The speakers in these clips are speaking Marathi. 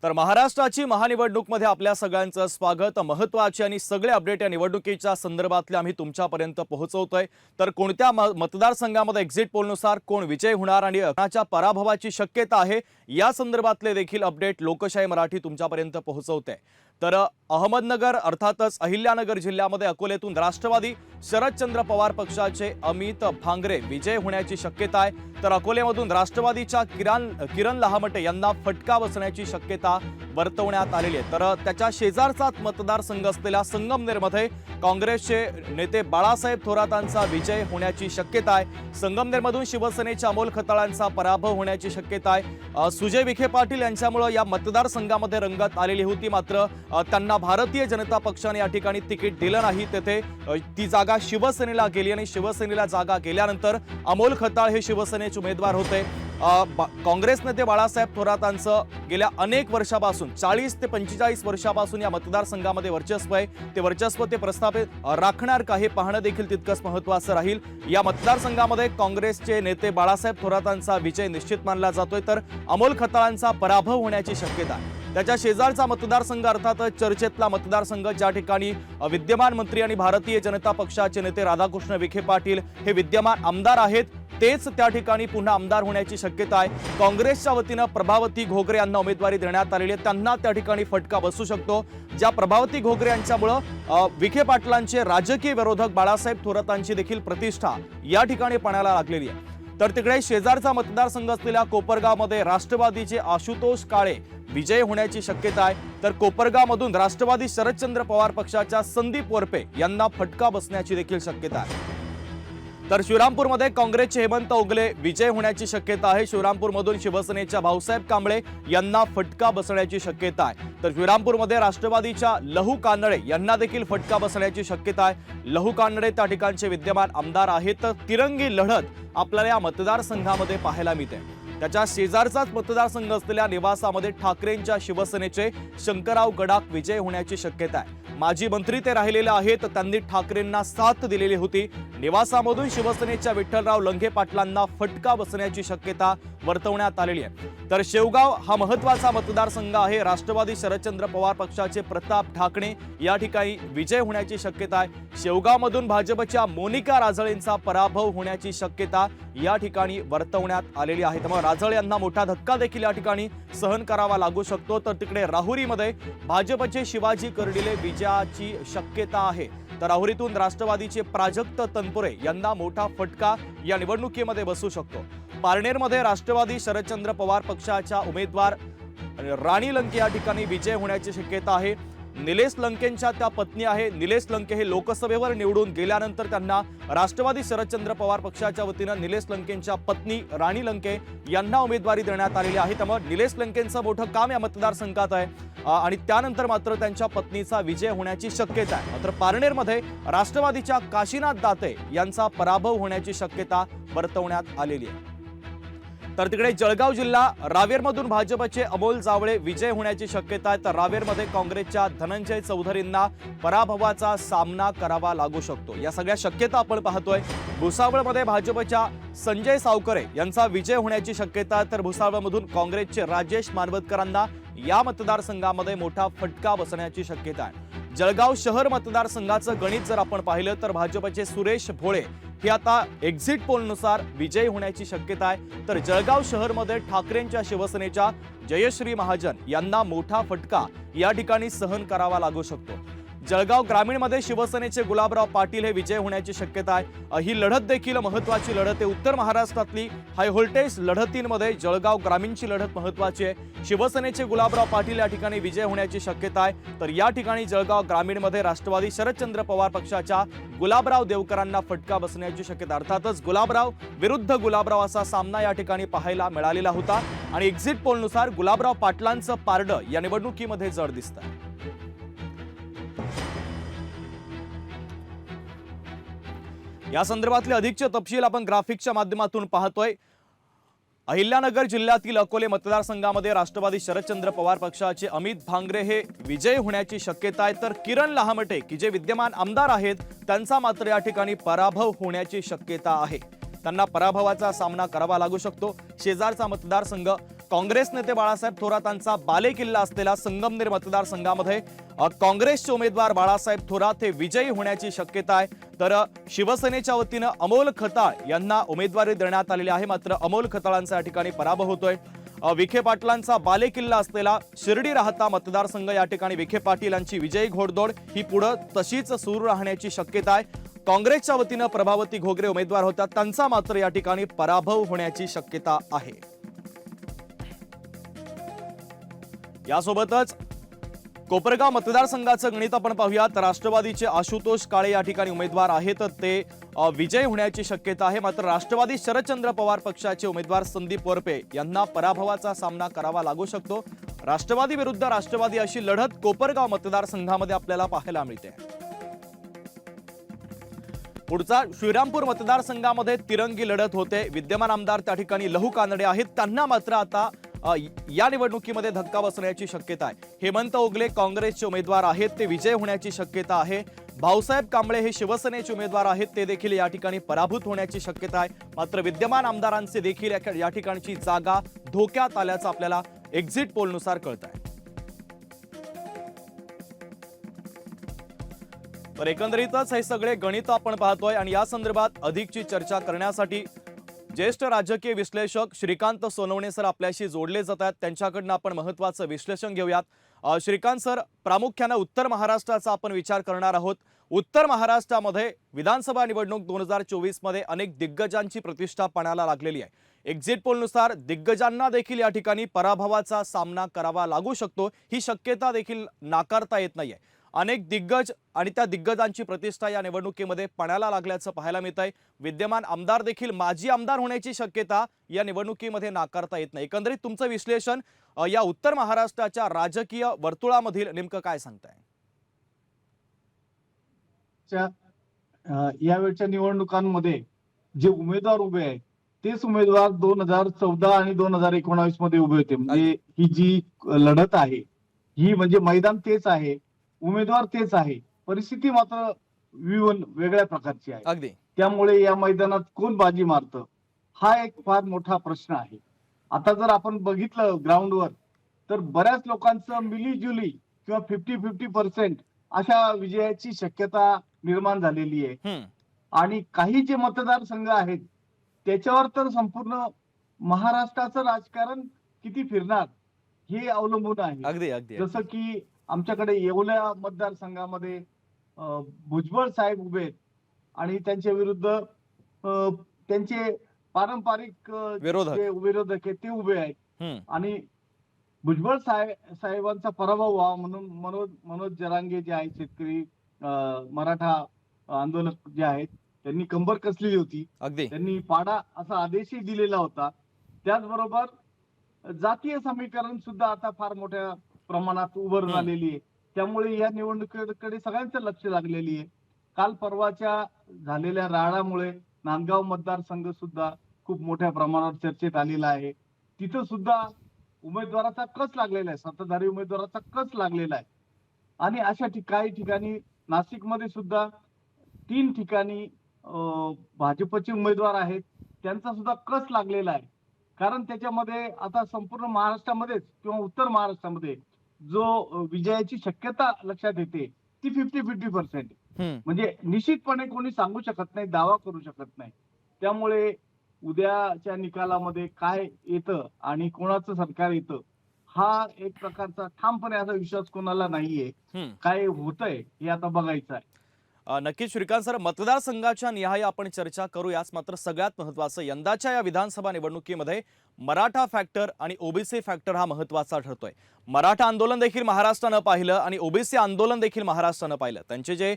तर महाराष्ट्राची महानिवडणूकमध्ये आपल्या सगळ्यांचं स्वागत। महत्त्वाचे आणि सगळे अपडेट या निवडणुकीच्या संदर्भातले आम्ही तुमच्यापर्यंत पोहोचवतोय। तर कोणत्या मतदारसंघामध्ये एक्झिट पोलनुसार कोण विजय होणार आणि कोणाच्या पराभवाची शक्यता आहे या संदर्भातले देखील अपडेट लोकशाही मराठी तुमच्यापर्यंत पोहोचवते। तर अहमदनगर अर्थातच अहिल्यानगर जिल्ह्यामध्ये अकोलेतून राष्ट्रवादी शरदचंद्र पवार पक्षाचे अमित भांगरे विजय होण्याची शक्यता आहे। तर अकोलेमधून राष्ट्रवादीच्या किरण लहामटे यांना फटका बसण्याची शक्यता वर्तवण्यात आलेली आहे। तर त्याच्या शेजारचाच मतदारसंघ असलेल्या संगमनेरमध्ये काँग्रेसचे नेते बाळासाहेब थोरातांचा विजय होण्याची शक्यता आहे। संगमनेरमधून शिवसेनेच्या अमोल खताळांचा पराभव होण्याची शक्यता आहे। सुजय विखे पाटील यांच्यामुळे या मतदारसंघामध्ये रंगत आलेली होती, मात्र त्यांना भारतीय जनता पक्षाने या ठिकाणी तिकीट दिलं नाही। तेथे ती जागा शिवसेनेला गेली आणि शिवसेनेला जागा गेल्यानंतर अमोल खताळ हे शिवसेनेचे उमेदवार होते। काँग्रेस नेते बाळासाहेब थोरातांचं गेल्या अनेक वर्षापासून 40 ते 45 वर्षापासून या मतदारसंघामध्ये वर्चस्व आहे। ते वर्चस्व ते प्रस्थापित राखणार का हे पाहणं देखील तितकंच महत्त्वाचं राहील। या मतदारसंघामध्ये काँग्रेसचे नेते बाळासाहेब थोरातांचा विजय निश्चित मानला जातोय, तर अमोल खताळांचा पराभव होण्याची शक्यता आहे। त्याच्या शेजारचा मतदारसंघ अर्थात चर्चेतला मतदारसंघ ज्या ठिकाणी विद्यमान मंत्री आणि भारतीय जनता पक्षाचे नेते राधाकृष्ण विखे पाटील हे विद्यमान आमदार आहेत, तेच त्या ठिकाणी पुन्हा आमदार होण्याची शक्यता आहे। काँग्रेसच्या वतीने प्रभावती घोगरे यांना उमेदवारी देण्यात आलेली आहे, त्यांना त्या ठिकाणी फटका बसू शकतो। ज्या प्रभावती घोगरे यांच्यामुळे विखे पाटलांचे राजकीय विरोधक बाळासाहेब थोरातांची देखील प्रतिष्ठा या ठिकाणी पणाला लागलेली आहे। तर तिकडे शेजारचा मतदारसंघ असलेल्या कोपरगावमध्ये राष्ट्रवादीचे आशुतोष काळे विजय होण्याची शक्यता आहे। तर कोपरगावमधून राष्ट्रवादी शरदचंद्र पवार पक्षाच्या संदीप वरपे यांना फटका बसण्याची देखील शक्यता आहे। तर श्रीरामपूरमध्ये काँग्रेसचे हेमंत ओगले विजय होण्याची शक्यता आहे। श्रीरामपूरमधून शिवसेनेच्या भाऊसाहेब कांबळे यांना फटका बसण्याची शक्यता आहे। तर श्रीरामपूरमध्ये राष्ट्रवादीच्या लहू कानडे यांना देखील फटका बसण्याची शक्यता आहे। लहू कानडे त्या ठिकाणचे विद्यमान आमदार आहेत, तर तिरंगी लढत आपल्याला या मतदारसंघामध्ये पाहायला मिळते। त्याच्या शेजारचाच मतदारसंघ असलेल्या निवासामध्ये ठाकरेंच्या शिवसेनेचे शंकरराव गडाख विजय होण्याची शक्यता आहे। माजी मंत्री ते राहिलेले आहेत, त्यांनी ठाकरेंना साथ दिलेली होती। निवासामधून शिवसेनेच्या विठ्ठलराव लंघे पाटलांना फटका बसण्याची शक्यता वर्तवण्यात आलेली आहे। तर शेवगाव हा महत्त्वाचा मतदारसंघ आहे। राष्ट्रवादी शरदचंद्र पवार पक्षाचे प्रताप ढाकणे या ठिकाणी विजय होण्याची शक्यता आहे। शेवगावमधून भाजपच्या मोनिका राजळेंचा पराभव होण्याची शक्यता या ठिकाणी वर्तवण्यात आलेली आहे। त्यामुळे राजळे यांना मोठा धक्का देखील या ठिकाणी सहन करावा लागू शकतो। तर तिकडे राहुरीमध्ये भाजपचे शिवाजी कर्डिले विजयाची शक्यता आहे। तर राहुरीतून राष्ट्रवादीचे प्राजक्त तनपुरे यांना मोठा फटका या निवडणुकीमध्ये बसू शकतो। पारनेरमध्ये राष्ट्रवादी शरदचंद्र पवार पक्षाच्या उमेदवार राणी लंके या ठिकाणी विजय होण्याची शक्यता आहे। निलेश लंकेंच्या त्या पत्नी आहे। निलेश लंके हे लोकसभेवर निवडून गेल्यानंतर त्यांना राष्ट्रवादी शरदचंद्र पवार पक्षाच्या वतीनं निलेश लंकेंच्या पत्नी राणी लंके यांना उमेदवारी देण्यात आलेली आहे। त्यामुळे निलेश लंकेंचं मोठं काम या मतदारसंघात आहे आणि त्यानंतर मात्र त्यांच्या पत्नीचा विजय होण्याची शक्यता आहे। मात्र पारनेरमध्ये राष्ट्रवादीच्या काशीनाथ दाते यांचा पराभव होण्याची शक्यता वर्तवण्यात आलेली आहे। तर तिकडे जळगाव जिल्हा रावेरमधून भाजपचे अमोल जावळे विजय होण्याची शक्यता आहे। तर रावेरमध्ये काँग्रेसच्या धनंजय चौधरींना पराभवाचा सामना करावा लागू शकतो। या सगळ्या शक्यता आपण पाहतोय। भुसावळमध्ये भाजपच्या संजय सावकरे यांचा विजय होण्याची शक्यता आहे। तर भुसावळमधून काँग्रेसचे राजेश मानवतकरांना या मतदारसंघामध्ये मोठा फटका बसण्याची शक्यता आहे। जळगाव शहर मतदारसंघाचं गणित जर आपण पाहिलं तर भाजपचे सुरेश भोळे हे आता एक्झिट पोलनुसार विजय होण्याची शक्यता आहे। तर जळगाव शहरमध्ये ठाकरेंच्या शिवसेनेच्या जयश्री महाजन यांना मोठा फटका या ठिकाणी सहन करावा लागू शकतो। जळगाव ग्रामीणमध्ये शिवसेनेचे गुलाबराव पाटील हे विजय होण्याची शक्यता आहे। ही लढत देखील महत्त्वाची लढत आहे। उत्तर महाराष्ट्रातली हाय व्होल्टेज लढतींमध्ये जळगाव ग्रामीणची लढत महत्त्वाची आहे। शिवसेनेचे गुलाबराव पाटील या ठिकाणी विजय होण्याची शक्यता आहे। तर या ठिकाणी जळगाव ग्रामीणमध्ये राष्ट्रवादी शरदचंद्र पवार पक्षाच्या गुलाबराव देवकरांना फटका बसण्याची शक्यता। अर्थातच गुलाबराव विरुद्ध गुलाबराव असा सामना या ठिकाणी पाहायला मिळालेला होता आणि एक्झिट पोलनुसार गुलाबराव पाटलांचं पारडं या निवडणुकीमध्ये जड दिसतं। या संदर्भातले अधिकचे तपशील आपण ग्राफिक्सच्या माध्यमातून पाहतोय। अहिल्यानगर जिल्ह्यातील अकोले मतदारसंघामध्ये राष्ट्रवादी शरदचंद्र पवार पक्षाचे अमित भांगरे हे विजय होण्याची शक्यता आहे। तर किरण लहामटे की जे विद्यमान आमदार आहेत त्यांचा मात्र या ठिकाणी पराभव होण्याची शक्यता आहे। त्यांना पराभवाचा सामना करावा लागू शकतो। शेजारचा मतदारसंघ काँग्रेस नेते बाळासाहेब थोरातांचा बालेकिल्ला असलेला संगमनेर मतदारसंघामध्ये काँग्रेसचे उमेदवार बाळासाहेब थोरात हे विजयी होण्याची शक्यता आहे। तर शिवसेनेच्या वतीनं अमोल खताळ यांना उमेदवारी देण्यात आलेली आहे, मात्र अमोल खताळांचा या ठिकाणी पराभव होतोय। विखे पाटलांचा बालेकिल्ला असलेला शिर्डी राहता मतदारसंघ, या ठिकाणी विखे पाटील यांची विजयी घोडदौड ही पुढे तशीच सुरू राहण्याची शक्यता आहे। काँग्रेसच्या वतीनं प्रभावती घोगरे उमेदवार होत्या, त्यांचा मात्र या ठिकाणी पराभव होण्याची शक्यता आहे। यासोबतच कोपरगाव मतदारसंघाचं गणित आपण पाहूयात। राष्ट्रवादीचे आशुतोष काळे या ठिकाणी उमेदवार आहेत, ते विजय होण्याची शक्यता आहे, मात्र राष्ट्रवादी शरदचंद्र पवार पक्षाचे उमेदवार संदीप वरपे यांना पराभवाचा सामना करावा लागू शकतो। राष्ट्रवादी विरुद्ध राष्ट्रवादी अशी लढत कोपरगाव मतदारसंघामध्ये आपल्याला पाहायला मिळते। पुढचा श्रीरामपूर मतदारसंघामध्ये तिरंगी लढत होते। विद्यमान आमदार त्या ठिकाणी लहू कानडे आहेत, त्यांना मात्र आता या निवडणुकीमध्ये धक्का बसण्याची शक्यता आहे। हेमंत ओगले काँग्रेसचे उमेदवार आहेत, ते विजय होण्याची शक्यता आहे। भाऊसाहेब कांबळे हे शिवसेनेचे उमेदवार आहेत, ते देखील या ठिकाणी पराभूत होण्याची शक्यता आहे। मात्र विद्यमान आमदारांचे देखील या ठिकाणची जागा धोक्यात आल्याचं आपल्याला एक्झिट पोलनुसार कळत आहे। तर एकंदरीतच हे सगळे गणित आपण पाहतोय आणि या संदर्भात अधिकची चर्चा करण्यासाठी ज्येष्ठ राजकीय विश्लेषक श्रीकांत सोनवणे सर आपल्याशी जोडले जात आहेत। त्यांच्याकडून आपण महत्त्वाचं विश्लेषण घेऊयात। श्रीकांत सर, प्रामुख्याने उत्तर महाराष्ट्राचा आपण विचार करणार आहोत। उत्तर महाराष्ट्रामध्ये विधानसभा निवडणूक 2024 मध्ये अनेक दिग्गजांची प्रतिष्ठा पणाला लागलेली आहे। एक्झिट पोलनुसार दिग्गजांना देखील या ठिकाणी पराभवाचा सामना करावा लागू शकतो, ही शक्यता देखील नाकारता येत नाहीये। अनेक दिग्गज आणि त्या दिग्गजांची प्रतिष्ठा या निवडणुकीमध्ये पणाला लागल्याचं पाहायला मिळत आहे। विद्यमान आमदार देखील माजी आमदार होण्याची शक्यता या निवडणुकीमध्ये नाकारता येत नाही। एकंदरीत तुमचं विश्लेषण या उत्तर महाराष्ट्राच्या राजकीय वर्तुळामधील नेमकं काय सांगताय? यावेळच्या निवडणुकांमध्ये जे उमेदवार उभे आहेत तेच उमेदवार 2014 आणि 2019 मध्ये उभे होते। म्हणजे ही जी लढत आहे ही म्हणजे मैदान तेच आहे, उमेदवार तेच आहे, परिस्थिती मात्र वेगळ्या प्रकारची आहे। अगदी त्यामुळे या मैदानात कोण बाजी मारतं हा एक फार मोठा प्रश्न आहे। आता जर आपण बघितलं ग्राउंडवर तर बऱ्याच लोकांचं मिलीजुली किंवा 50-50% अशा विजयाची शक्यता निर्माण झालेली आहे। आणि काही जे मतदारसंघ आहेत त्याच्यावर तर संपूर्ण महाराष्ट्राचं राजकारण किती फिरणार हे अवलंबून आहे। अगदी अगदी जसं की आमच्याकडे येवला मतदारसंघामध्ये भुजबळ साहेब उभे आहेत आणि त्यांच्या विरुद्ध त्यांचे पारंपरिक जे विरोधक आहेत ते उभे आहेत आणि भुजबळ साहेबांचा पराभव व्हावा म्हणून मनोज जरांगे जे आहेत, शेतकरी मराठा आंदोलक जे आहेत, त्यांनी कंबर कसलेली होती। त्यांनी पाडा असा आदेशही दिलेला होता। त्याचबरोबर जातीय समीकरण सुद्धा आता फार मोठ्या प्रमाणात उभं आलेली आहे। त्यामुळे या निवडणुकीकडे सगळ्यांचं लक्ष लागलेली आहे। काल परवाच्या झालेल्या राडामुळे नांदगाव मतदारसंघ सुद्धा खूप मोठ्या प्रमाणावर चर्चेत आलेला आहे। तिथं सुद्धा उमेदवाराचा कस लागलेला आहे, सत्ताधारी उमेदवाराचा कस लागलेला आहे। आणि अशा काही ठिकाणी नाशिकमध्ये सुद्धा 3 ठिकाणी भाजपचे उमेदवार आहेत, त्यांचा सुद्धा कस लागलेला आहे। कारण त्याच्यामध्ये आता संपूर्ण महाराष्ट्रामध्येच किंवा उत्तर महाराष्ट्रामध्ये जो विजयाची शक्यता लक्षात येते ती 50-50%, म्हणजे निश्चितपणे कोणी सांगू शकत नाही, दावा करू शकत नाही। त्यामुळे उद्याच्या निकालामध्ये काय येतं आणि कोणाचं सरकार येतं हा एक प्रकारचा ठामपणे असा विश्वास कोणाला नाहीये। काय होतंय हे आता बघायचं आहे। नक्कीच श्रीकांत सर, मतदारसंघाच्या निहाय आपण चर्चा करूयाच, मात्र सगळ्यात महत्त्वाचं यंदाच्या या विधानसभा निवडणुकीमध्ये मराठा फॅक्टर आणि ओबीसी फॅक्टर हा महत्त्वाचा ठरतोय। मराठा आंदोलन देखील महाराष्ट्रानं पाहिलं आणि ओबीसी आंदोलन देखील महाराष्ट्रानं पाहिलं। त्यांचे जे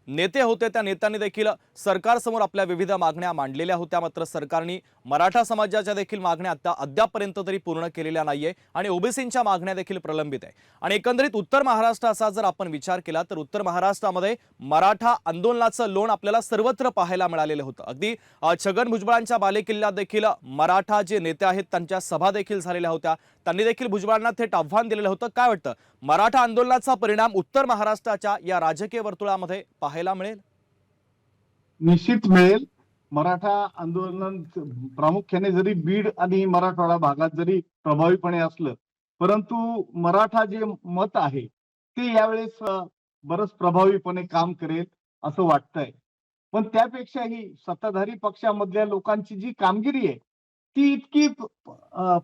नेते होते त्या नेत्यांनी देखील सरकारसमोर आपल्या विविध मागण्या मांडलेल्या होत्या, मात्र सरकारने मराठा समाजाच्या देखील मागण्या अद्यापर्यंत तरी पूर्ण केलेल्या नाहीये आणि ओबीसींच्या मागण्या देखील प्रलंबित आहे। आणि एकंदरीत उत्तर महाराष्ट्राचा जर आपण विचार केला तर उत्तर महाराष्ट्रामध्ये मराठा आंदोलनाचं लोण आपल्याला सर्वत्र पाहायला मिळालेलं होतं। अगदी छगन भुजबळांच्या बालेकिल्ल्यात देखील मराठा जे नेते आहेत त्यांच्या सभा देखील झालेल्या होत्या, त्यांनी देखील भुजबळांना थेट आव्हान दिलेलं होतं। काय वाटतं, मराठा आंदोलनाचा परिणाम उत्तर महाराष्ट्राच्या या राजकीय वर्तुळामध्ये पाहायला मिळेल? निश्चित मिळेल। मराठा आंदोलन प्रामुख्याने जरी बीड आणि मराठवाडा भागात जरी प्रभावीपणे असलं, परंतु मराठा जे मत आहे ते यावेळेस बरंच प्रभावीपणे काम करेल असं वाटतंय. पण त्यापेक्षाही सत्ताधारी पक्षामधल्या लोकांची जी कामगिरी आहे ती इतकी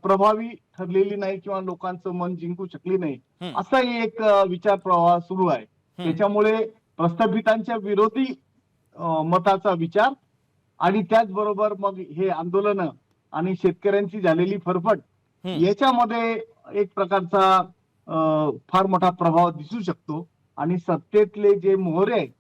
प्रभावी ठरलेली नाही किंवा लोकांचं मन जिंकू शकली नाही, असाही एक विचार प्रवाह सुरू आहे. त्याच्यामुळे प्रस्थापितांच्या विरोधी मताचा विचार आणि त्याचबरोबर मग हे आंदोलन आणि शेतकऱ्यांची झालेली फरफट याच्यामध्ये एक प्रकारचा फार मोठा प्रभाव दिसू शकतो. आणि सत्तेतले जे मोहरे आहेत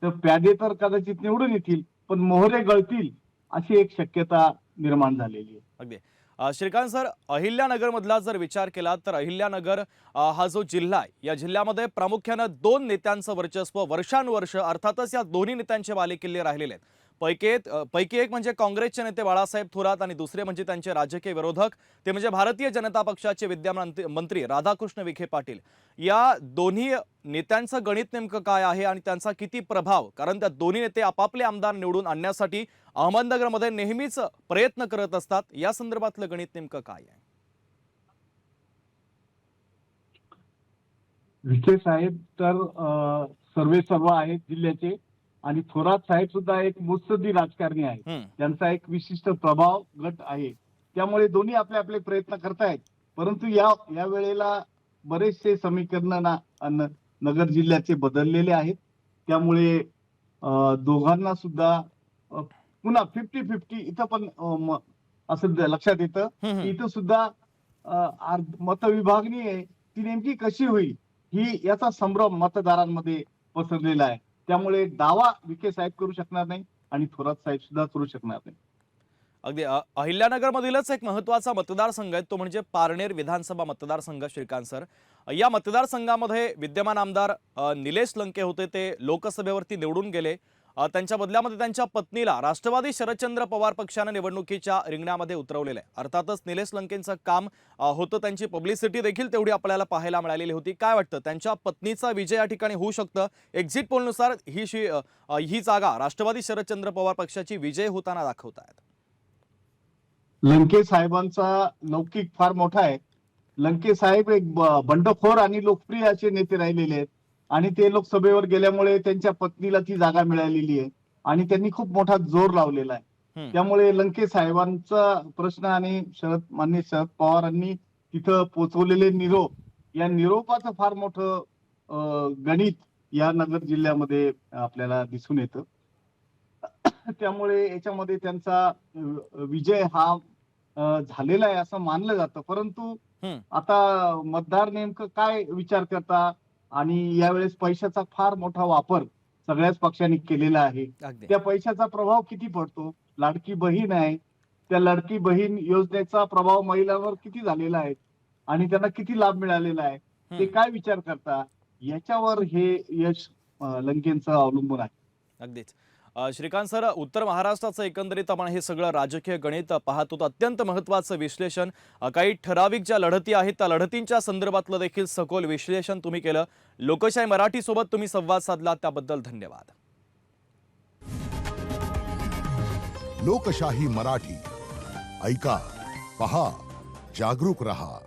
तर प्यादे तर कदाचित निवडून येतील, पण मोहरे गळतील अशी एक शक्यता निर्माण झालेली आहे. अगदी श्रीकांत सर, अहिल्यानगर मधला जर विचार केला तर अहिल्यानगर हा जो जिल्हा आहे या जिल्ह्यामध्ये प्रामुख्याने दोन नेत्यांचं वर्चस्व वर्षानुवर्ष अर्थातच या दोन्ही नेत्यांचे बालेकिल्ले राहिलेले आहेत. पैकी एक म्हणजे काँग्रेसचे नेते बाळासाहेब थोरात आणि दुसरे म्हणजे त्यांचे राजकीय विरोधक ते म्हणजे भारतीय जनता पक्षाचे विद्यमान मंत्री राधाकृष्ण विखे पाटील. या दोन्ही नेत्यांचं गणित नेमकं काय आहे आणि त्यांचा किती प्रभाव, कारण त्या दोन्ही नेते आपापले आमदार निवडून आणण्यासाठी अहमदनगरमध्ये नेहमीच प्रयत्न करत असतात, या संदर्भातलं गणित नेमकं काय आहे? विखे साहेब तर सर्वेसर्वा आहेत जिल्ह्याचे आणि थोरात साहेब सुद्धा एक मुत्सद्दी राजकारणी आहेत. त्यांचा एक विशिष्ट प्रभाव गट आहे. त्यामुळे दोन्ही आपले आपले प्रयत्न करतायत. परंतु या वेळेला बरेचसे समीकरण नगर जिल्ह्याचे बदललेले आहेत. त्यामुळे दोघांना सुद्धा पुन्हा 50-50 इथं पण असं लक्षात येतं की इथं सुद्धा मतविभागणी आहे ती नेमकी कशी होईल ही याचा संभ्रम मतदारांमध्ये पसरलेला आहे. त्यामुळे दावा विखे साहेब करू शकणार नाही आणि थोरात साहेब सुद्धा करू शकणार नाही. अगदी अहिल्यानगर मधीलच एक महत्त्वाचा मतदारसंघ आहे तो म्हणजे पारनेर विधानसभा मतदारसंघ. श्रीकांत सर, या मतदारसंघामध्ये विद्यमान आमदार निलेश लंके होते, ते लोकसभेवरती निवडून गेले. त्यांच्या बदल्यामध्ये त्यांच्या पत्नीला राष्ट्रवादी शरदचंद्र पवार पक्षाने निवडणुकीच्या रिंगणामध्ये उतरवलेलं आहे. अर्थातच निलेश लंकेंचं काम होतं, त्यांची पब्लिसिटी देखील तेवढी आपल्याला पाहायला मिळालेली होती. काय वाटतं, त्यांच्या पत्नीचा विजय या ठिकाणी होऊ शकतं? एक्झिट पोलनुसार ही जागा राष्ट्रवादी शरदचंद्र पवार पक्षाची विजय होताना दाखवतायत. लंके साहेबांचा लौकिक फार मोठा आहे. लंके साहेब एक बंडखोर आणि लोकप्रिय असे नेते राहिलेले आहेत आणि ते लोकसभेवर गेल्यामुळे त्यांच्या पत्नीला ती जागा मिळालेली आहे आणि त्यांनी खूप मोठा जोर लावलेला आहे. त्यामुळे लंके साहेबांचा प्रश्न आणि माननीय शरद पवारांनी तिथं पोचवलेले निरोप, या निरोपाचं फार मोठं गणित या नगर जिल्ह्यामध्ये आपल्याला दिसून येतं. त्यामुळे याच्यामध्ये त्यांचा विजय हा झालेला आहे असं मानलं जातं. परंतु आता मतदार नेमकं काय विचार करता आणि यावेळेस पैशाचा फार मोठा वापर सगळ्याच पक्षांनी केलेला आहे. त्या पैशाचा प्रभाव किती पडतो? लाडकी बहीण आहे, त्या लाडकी बहीण योजनेचा प्रभाव महिलांवर किती झालेला आहे आणि त्यांना किती लाभ मिळालेला आहे, ते काय विचार करता, याच्यावर हे यश लंकेंचं अवलंबून आहे. अगदीच श्रीकांत सर, उत्तर महाराष्ट्राचं एकंदरीत आपण हे सगळं राजकीय गणित पाहत होतो. अत्यंत महत्त्वाचं विश्लेषण, काही ठराविक ज्या लढती आहेत त्या लढतींच्या संदर्भातलं देखील सखोल विश्लेषण तुम्ही केलं. लोकशाही मराठी सोबत तुम्ही संवाद साधला त्याबद्दल धन्यवाद. लोकशाही मराठी ऐका, पहा, जागरूक रहा.